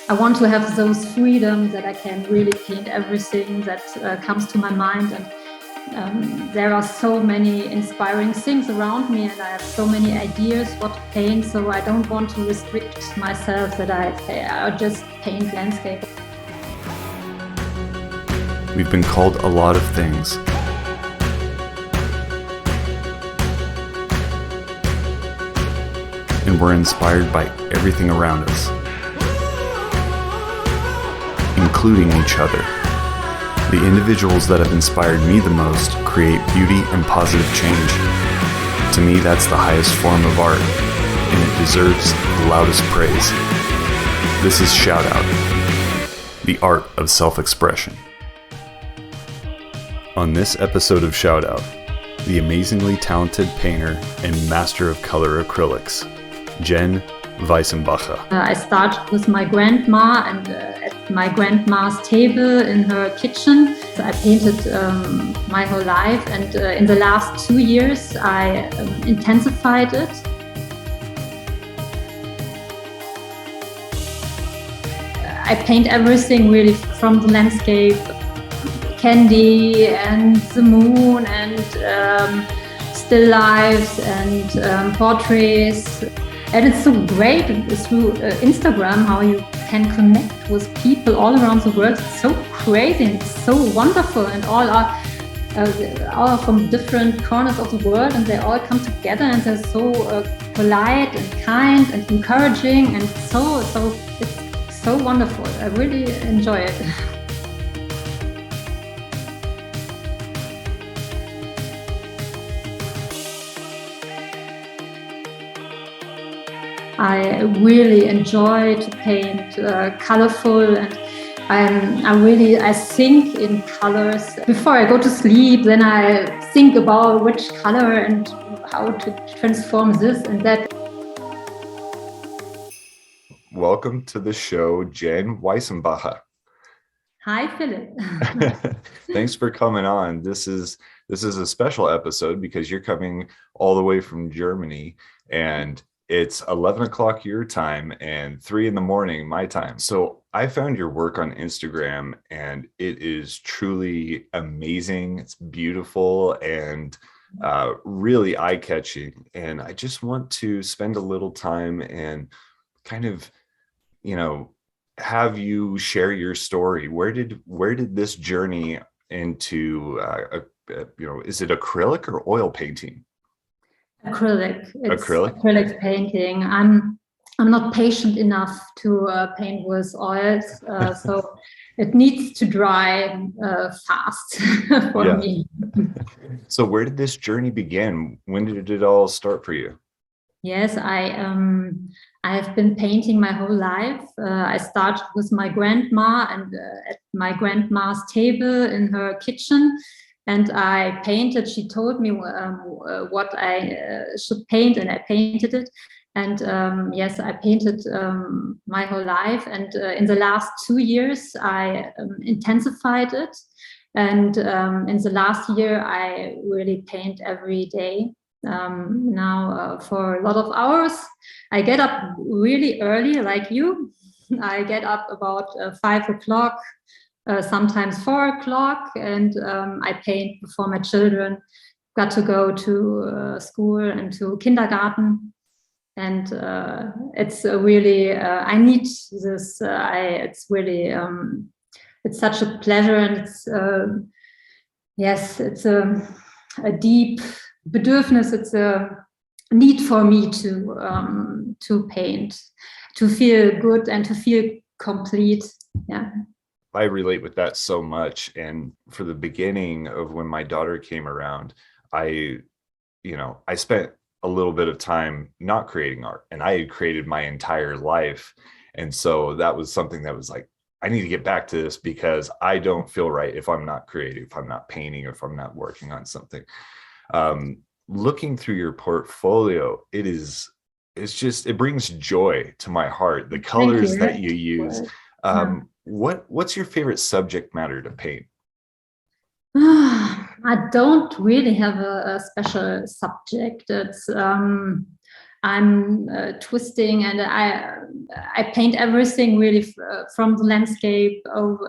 I want to have those freedom that I can really paint everything that comes to my mind. And there are so many inspiring things around me, and I have so many ideas what to paint. So I don't want to restrict myself that I just paint landscape. We've been called a lot of things. And we're inspired by everything around us, including each other. The individuals that have inspired me the most create beauty and positive change. To me, that's the highest form of art, and it deserves the loudest praise. This is Shout Out, the art of self-expression. On this episode of Shout Out, the amazingly talented painter and master of color acrylics, Jen Weissenbacher. I started with my grandma, and at my grandma's table in her kitchen. So I painted my whole life, and in the last 2 years I intensified it. I paint everything really, from the landscape, candy and the moon and still lifes and portraits. And it's so great through Instagram how you can connect with people all around the world. It's so crazy and it's so wonderful, and all are from different corners of the world, and they all come together, and they're so polite and kind and encouraging, and so it's so wonderful. I really enjoy it. I really enjoy to paint colorful, and I think in colors. Before I go to sleep, then I think about which color and how to transform this and that. Welcome to the show, Jen Weissenbacher. Hi, Philip. Thanks for coming on. This is a special episode because you're coming all the way from Germany, and it's 11 o'clock your time and 3 a.m. my time. So I found your work on Instagram, and it is truly amazing. It's beautiful and really eye-catching. And I just want to spend a little time and kind of, have you share your story. Where did this journey into, is it acrylic or oil painting? Acrylic. It's acrylic painting. I'm not patient enough to paint with oils, so it needs to dry fast for me. So where did this journey begin? When did it all start for you? Yes, I've been painting my whole life. I started with my grandma, and at my grandma's table in her kitchen. And I painted. She told me what I should paint, and I painted it. And yes, I painted my whole life. And in the last 2 years, I intensified it. And in the last year, I really paint every day. Now for a lot of hours. I get up really early, like you. I get up about 5 o'clock. Sometimes 4 o'clock, and I paint before my children got to go to school and to kindergarten. And it's really, I need this. It's really, it's such a pleasure, and it's it's a deep bedürfnis. It's a need for me to paint, to feel good and to feel complete. Yeah. I relate with that so much. And for the beginning of when my daughter came around, I spent a little bit of time not creating art, and I had created my entire life. And so that was something that was like, I need to get back to this because I don't feel right if I'm not creative, if I'm not painting, if I'm not working on something. Looking through your portfolio, it brings joy to my heart. The colors that you use. What's your favorite subject matter to paint? I don't really have a special subject. It's I'm twisting, and I paint everything really from the landscape of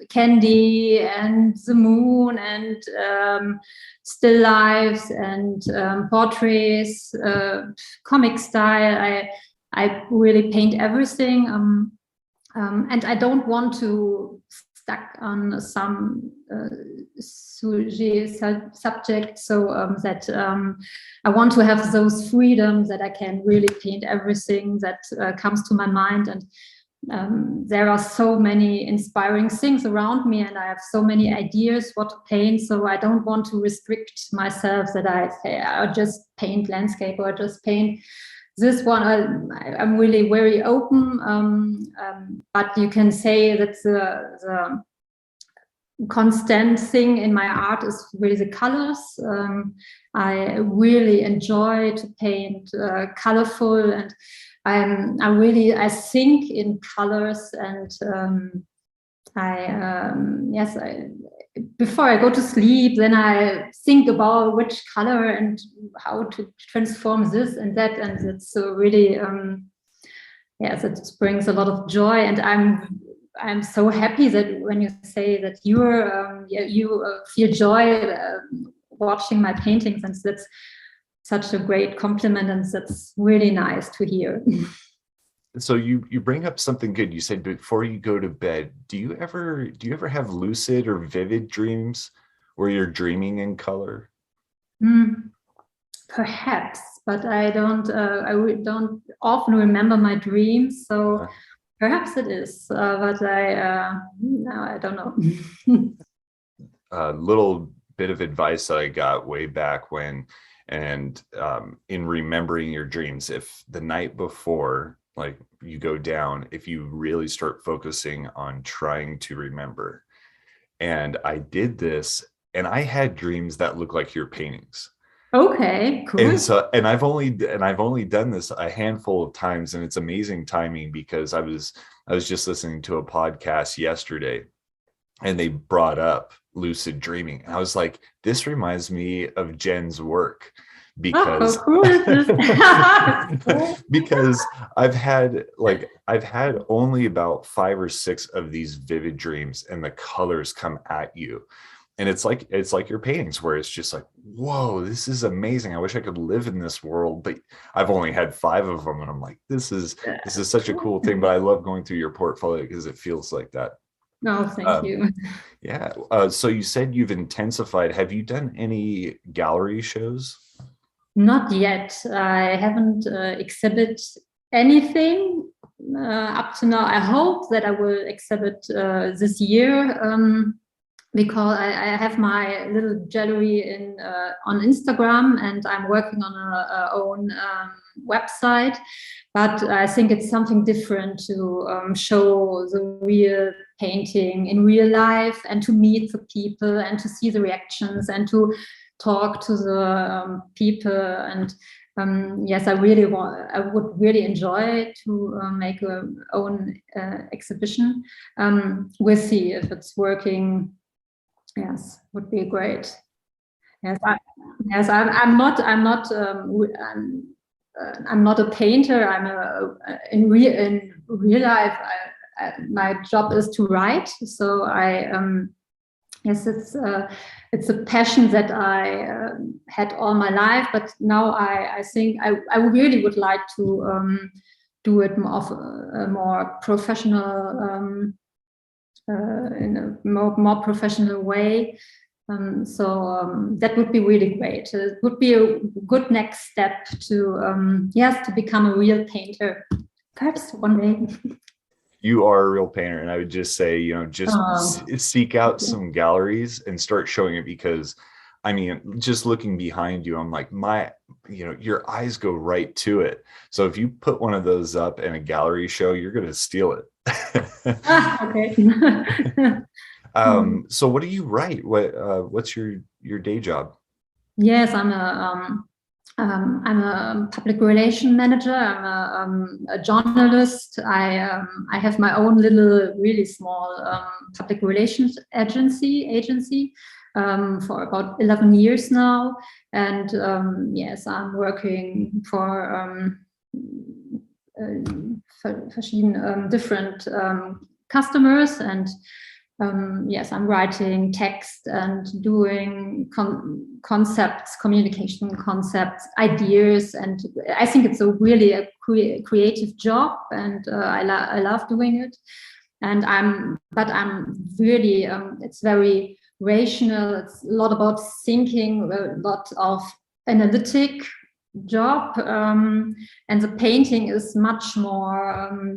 candy and the moon and still lives and portraits, comic style. I really paint everything, and I don't want to stuck on some subject, so that I want to have those freedoms that I can really paint everything that comes to my mind. And there are so many inspiring things around me, and I have so many ideas what to paint, so I don't want to restrict myself that I say I'll just paint landscape or just paint this one. I'm really very open, but you can say that the constant thing in my art is really the colors. I really enjoy to paint colorful, and I think in colors, and before I go to sleep, then I think about which color and how to transform this and that, and it's really it brings a lot of joy. And I'm so happy that when you say that you feel joy watching my paintings, and that's such a great compliment, and that's really nice to hear. So you bring up something good. You said before you go to bed, do you ever have lucid or vivid dreams where you're dreaming in color? Perhaps, but I don't often remember my dreams, so perhaps it is, but no, I don't know. A little bit of advice that I got way back when, and in remembering your dreams, if the night before, like you go down, if you really start focusing on trying to remember. And I did this, and I had dreams that look like your paintings. Okay, cool. And I've only done this a handful of times, and it's amazing timing, because I was just listening to a podcast yesterday, and they brought up lucid dreaming. And I was like, this reminds me of Jen's work, because because I've had only about 5 or 6 of these vivid dreams, and the colors come at you, and it's like your paintings, where it's just like, whoa, this is amazing. I wish I could live in this world, but I've only had 5 of them, and I'm like, this is such a cool thing. But I love going through your portfolio because it feels like that. No, thank you. Yeah. So you said you've intensified. Have you done any gallery shows? Not yet. I haven't exhibited anything up to now. I hope that I will exhibit this year, because I have my little gallery on Instagram, and I'm working on our own website. But I think it's something different to show the real painting in real life, and to meet the people, and to see the reactions, and to talk to the people. And yes, I would really enjoy to make a own exhibition. We'll see if it's working. Yes, would be great. Yes, I'm not a painter. In real life, my job is to write. So yes, it's a passion that I had all my life, but now I think I really would like to do it more professional, in a more professional way. That would be really great. It would be a good next step to become a real painter, perhaps one day. You are a real painter, and I would just say, seek out some galleries and start showing it, because I mean, just looking behind you, I'm like, your eyes go right to it. So if you put one of those up in a gallery show, you're going to steal it. Okay. So what do you write? What's your day job? Yes, I'm a public relation manager. I'm a journalist. I have my own little, really small public relations agency. for about 11 years now. And yes, I'm working for different customers, and yes, I'm writing text and doing concepts, communication concepts, ideas, and I think it's a really creative job, and I love doing it. And I'm really it's very rational. It's a lot about thinking, a lot of analytic job, and the painting is much more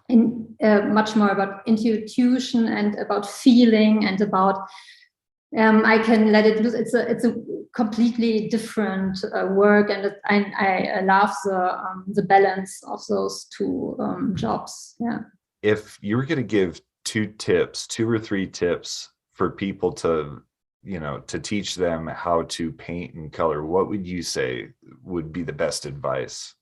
much more about intuition and about feeling and about I can let it loose. It's a completely different work, and I love the balance of those two jobs. Yeah. If you were going to give 2 or 3 tips for people to, to teach them how to paint and color, what would you say would be the best advice?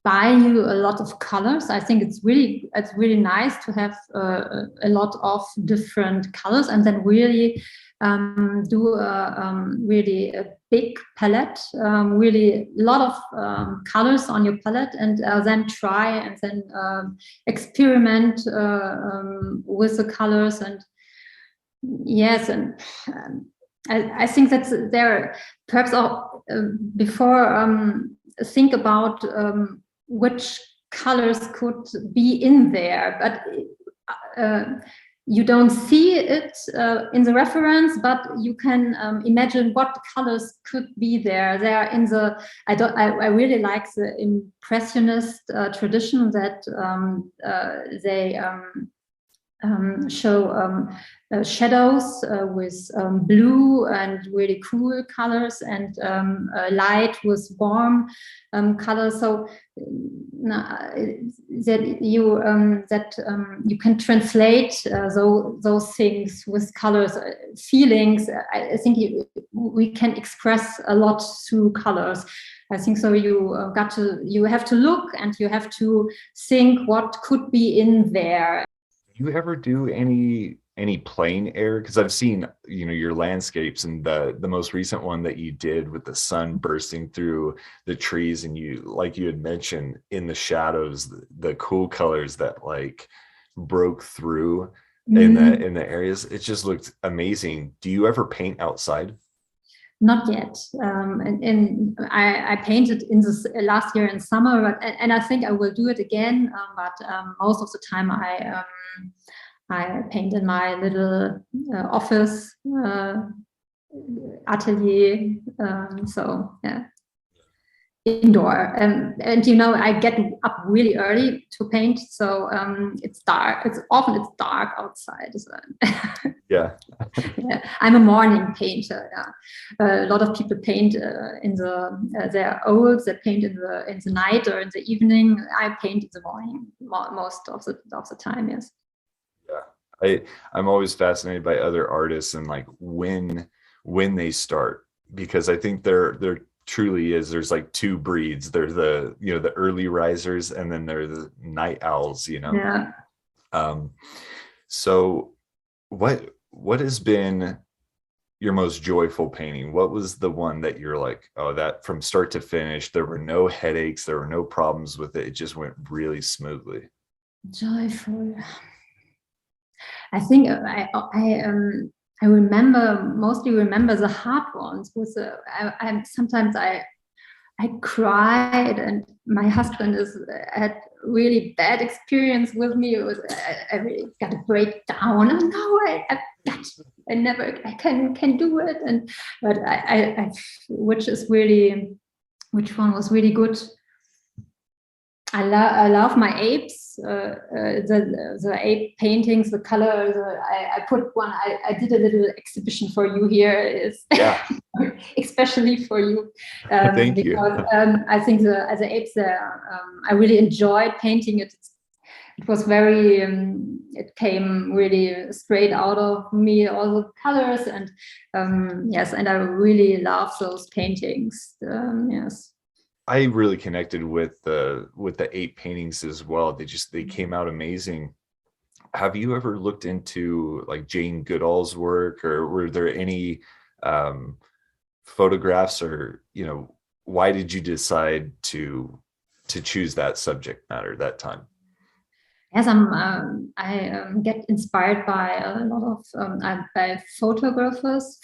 Buy you a lot of colors. I think it's really nice to have a lot of different colors, and then really do really a big palette, really a lot of colors on your palette, and then try and then experiment with the colors. And yes, and I think that's there. Perhaps before think about which colors could be in there, but you don't see it in the reference, but you can imagine what colors could be there. They are in the. I really like the Impressionist tradition that they show shadows with blue and really cool colors, and light with warm colors. So that you can translate those things with colors, feelings. I think we can express a lot through colors. I think so. You have to look, and you have to think what could be in there. Do you ever do any plein air? Because I've seen, your landscapes, and the most recent one that you did with the sun bursting through the trees, and you, like you had mentioned, in the shadows, the cool colors that like broke through in the areas. It just looked amazing. Do you ever paint outside? Not yet. And I painted in this last year in summer, and I think I will do it again. But most of the time I paint in my little office atelier. So yeah, indoor. And I get up really early to paint, so it's dark. It's dark outside as well. Yeah. Yeah, I'm a morning painter. Yeah. A lot of people paint in they're old. They paint in the night or in the evening. I paint in the morning most of the time. Yes. Yeah, I'm always fascinated by other artists and like when they start, because I think there truly is. There's like 2 breeds. There's the the early risers, and then there's the night owls. Yeah. So what has been your most joyful painting? What was the one that you're like, oh, that from start to finish, there were no headaches, there were no problems with it, it just went really smoothly? Joyful. I think I mostly remember the hard ones. Sometimes I cried, and my husband had really bad experience with me. I really got a breakdown. Oh no, I can do it. But which one was really good? I love my apes, the ape paintings, the color. I put one. I did a little exhibition for you here, yeah. Especially for you. Thank because, you. I think the apes I really enjoyed painting it. It was very. It came really straight out of me, all the colors, and yes, and I really love those paintings. Yes. I really connected with the ape paintings as well. They came out amazing. have you ever looked into like Jane Goodall's work, or were there any photographs, or, why did you decide to choose that subject matter that time? Yes, I get inspired by a lot of by photographers,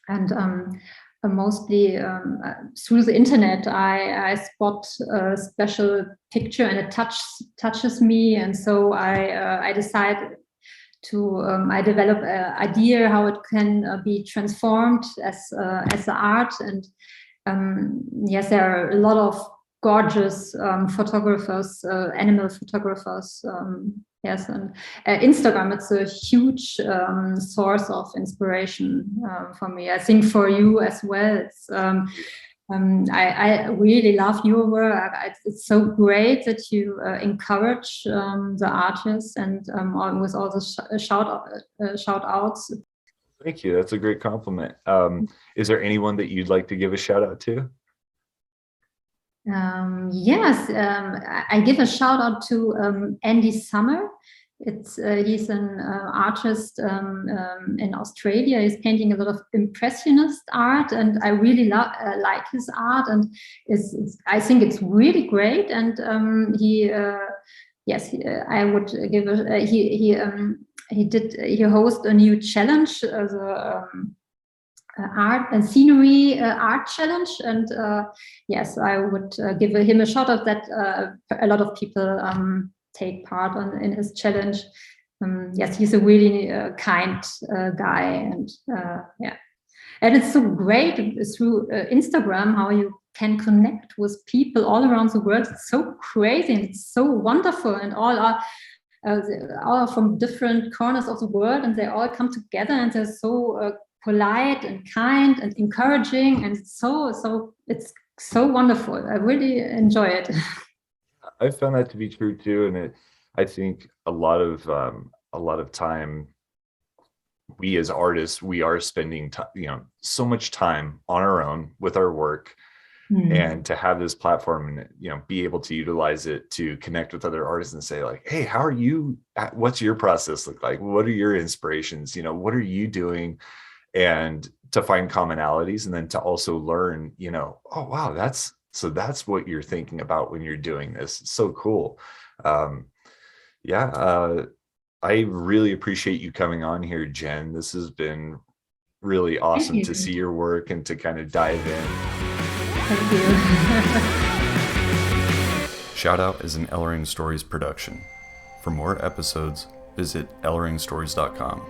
and mostly through the internet. I spot a special picture and it touches me, and so I decide to I develop an idea how it can be transformed as the art. And yes, there are a lot of gorgeous photographers, animal photographers. Yes, and Instagram, it's a huge source of inspiration for me. I think for you as well. I really love your work. It's so great that you encourage the artists, and with all the shout outs. Thank you. That's a great compliment. Is there anyone that you'd like to give a shout out to? Yes, I give a shout out to Andy Summer. He's an artist in Australia. He's painting a lot of impressionist art, and I really like his art, and I think it's really great. And I would give he host a new challenge, the art and scenery art challenge, and yes, I would give him a shout out that a lot of people take part in his challenge. Yes, he's a really kind guy, and yeah, and it's so great through Instagram how you can connect with people all around the world. It's so crazy and it's so wonderful, and all are from different corners of the world, and they all come together, and they're so polite and kind and encouraging, and it's so wonderful. I really enjoy it. I found that to be true too, and I think a lot of time, we as artists, we are spending so much time on our own with our work, and to have this platform and be able to utilize it to connect with other artists and say like, hey, how are you? What's your process look like? What are your inspirations? What are you doing? And to find commonalities, and then to also learn, oh wow, that's what you're thinking about when you're doing this. It's so cool. I really appreciate you coming on here, Jen. This has been really awesome to see your work and to kind of dive in. Thank you. Shout Out is an Ellering Stories production. For more episodes, visit elleringstories.com.